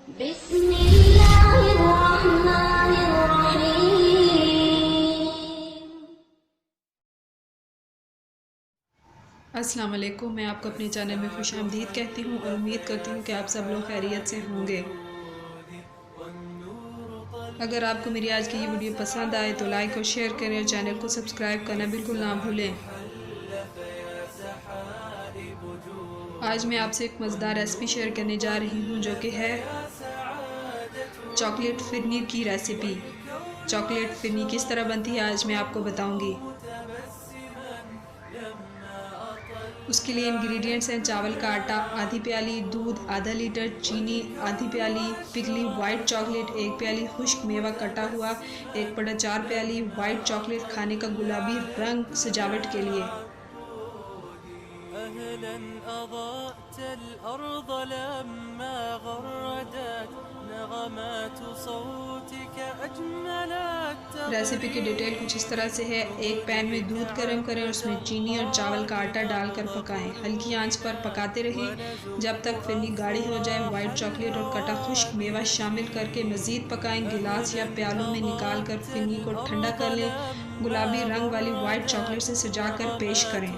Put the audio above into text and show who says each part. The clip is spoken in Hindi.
Speaker 1: अस्सलाम वालेकुम। मैं आपको अपने चैनल में खुशामदीद कहती हूँ और उम्मीद करती हूँ कि आप सब लोग खैरियत से होंगे। अगर आपको मेरी आज की ये वीडियो पसंद आए तो लाइक और शेयर करें और चैनल को सब्सक्राइब करना बिल्कुल ना भूलें। आज मैं आपसे एक मज़ेदार रेसिपी शेयर करने जा रही हूँ जो कि है चॉकलेट फिरनी की रेसिपी। चॉकलेट फिरनी किस तरह बनती है आज मैं आपको बताऊँगी। उसके लिए इंग्रेडिएंट्स हैं चावल का आटा, आधी प्याली दूध, आधा लीटर चीनी, आधी प्याली पिघली वाइट चॉकलेट, एक प्याली खुश्क मेवा कटा हुआ, 1/4 प्याली वाइट चॉकलेट खाने का गुलाबी रंग सजावट के लिए। रेसिपी की डिटेल कुछ इस तरह से है। एक पैन में दूध गर्म करें और उसमें चीनी और चावल का आटा डालकर पकाएं। हल्की आंच पर पकाते रहें जब तक फिरनी गाढ़ी हो जाए। वाइट चॉकलेट और कटा खुश्क मेवा शामिल करके मज़ीद पकाएं। गिलास या प्यालों में निकाल कर फिरनी को ठंडा कर लें। गुलाबी रंग वाली वाइट चॉकलेट से सजाकर पेश करें।